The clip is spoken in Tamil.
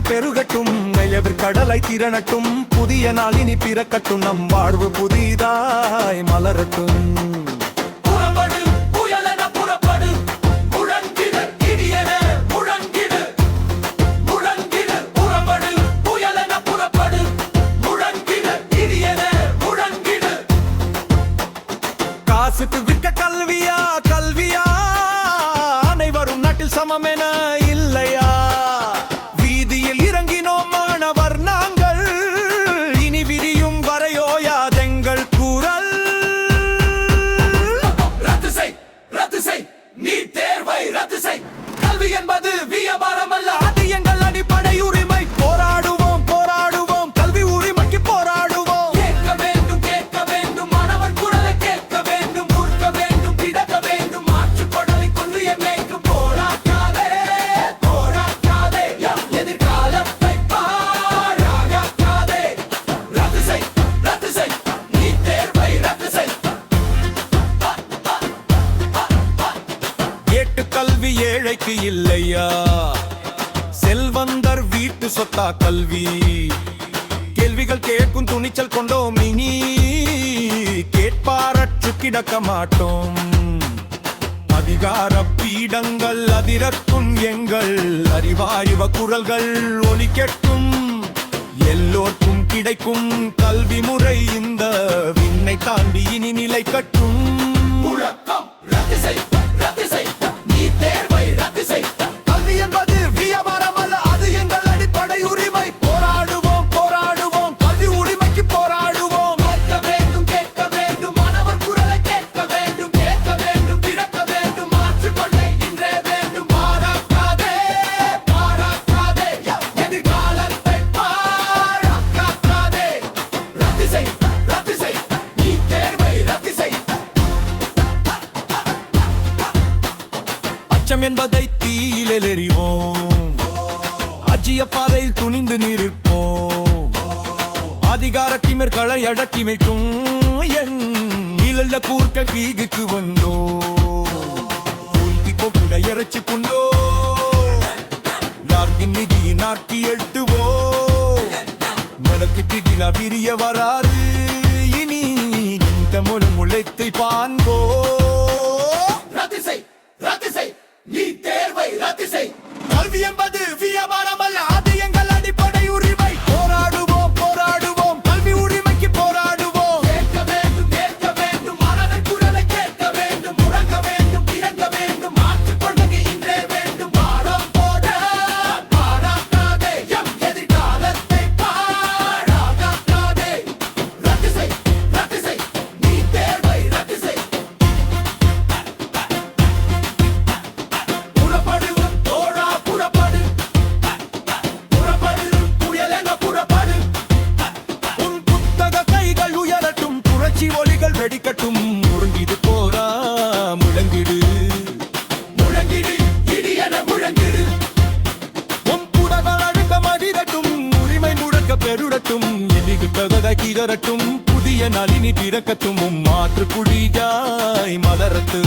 வளம் பெருகட்டும், எவர் கடலை திரணட்டும், புதிய நாள் இனி பிறக்கட்டும், நம் வாழ்வு புதிதாய் மலரட்டும். காசுக்கு விற்க கல்வியா கல்வியா, அனைவரும் நாட்டில் சமமென இல்லையா? வீதியில் இறங்கினோம் மாணவர் நாங்கள், இனி விரியும் வரையோயாதெங்கள் கூறல். ரத்து செய், ரத்து செய், நீ தேர்வை ரத்து செய். கல்வி என்பது வியாபாரம் அல்ல, அது எங்கள் அடிப்படை உரிமை. போராடுவோம் போராடுவோம், கல்வி உரிமைக்கு போராடுவோம். கேட்க வேண்டும் கேட்க வேண்டும், மாணவர் குரலை கேட்க வேண்டும். உட்க வேண்டும் கிடக்க வேண்டும், மாற்று கொடலை கொண்டு எம்மேக்கும். போராட்டாதே போராட்டாதே, எதிர்காலத்தை பாழாக்காதே. ரத்து செய், ரத்து செய், நீ தேர்வை ரத்து செய். ஏட்டு கல்வி ஏழைக்கு இல்லையா? செல்வந்தர் வீட்டு சொத்தா கல்வி? கேள்விகள் கேட்கும் துணிச்சல் கொண்டோம், இனி கேட்பாரற்று கிடக்க மாட்டோம். அதிகார பீடங்கள் அதிரக்கும், எங்கள் அறிவாய்வ குரல்கள் ஒலிக்கட்டும். எல்லோருக்கும் கிடைக்கும் கல்வி முறை இந்த விண்ணை தாண்டி இனி நிலை கட்டும். முழக்கம் ரத்து செய், ரத்து செய், நீ தேர்வை ரத்து செய். கல்வி என்பது வியாபாரம் அல்ல, அது எங்கள் அடிப்படை உரிமை. போராடுவோம் போராடுவோம், கல்வி உரிமைக்கு போராடுவோம். கேட்க வேண்டும் கேட்க வேண்டும், மாணவர் குரலை கேட்க வேண்டும். கேட்க வேண்டும் கிடக்க வேண்டும், மாற்று கொண்டை இன்றே வேண்டும். பாராட்டாதே பாராட்டாதே, எதிர்காலத்தை பாழாக்காதே. ரத்து செய், ரத்து செய், நீ தேர்வை ரத்து செய். அச்சம் என்பதை தீயிலில் எறிவோம், அஜிய பாதையில் துணிந்து நிற்போம். அதிகார திமிர்களை அடக்கி வைக்கும் என் இழந்த கூர்க்க கீகுக்கு வந்தோம். ஊழ்த்தி கொப்புட இறைச்சி கொண்டோ, நார்கின் நிதி நாட்டி எட்டுவோ. மனக்கு திகில விரிய வராது, இனி இந்த முழு முளைத்தை பான்போ. ரத்து செய், ரத்து செய், நீ தேர்வை ரத்து செய். கல்வி என்பது வியாபாரம் அல்ல, அது எங்கள் அடிப்படை உரிமை. போராடுவோம் போராடுவோம், கல்வி உரிமைக்கு போராடுவோம். கேட்க வேண்டும் கேட்க வேண்டும், மாணவர் குரலை கேட்க வேண்டும். முழங்க வேண்டும் இறங்க வேண்டும், மாற்று கொண்டை இன்றே வேண்டும். பாடம் போட பாராட்டாதே, எதிர்காலத்தை பாழாக்காதே. ரத்து செய், ரத்து செய், நீ தேர்வை ரத்து செய். புறப்படு தோழா புறப்படு, புறப்படு புயலென புறப்படு. உன் புத்தக கைகள் உயரட்டும், புரட்சி ஒலிகள் வெடிக்கட்டும். முழங்கிடு போரா முழங்கிடு, முழங்கிடு இடியென முழங்கிடு. உன் புடகள் அழுக்க மதிரட்டும், உரிமை முழக்க பெருடட்டும். எதிர்க்கு தகதை கிதறட்டும், புதிய நளினி பிறக்கட்டும். மாற்று குடியாய் மலரட்டு.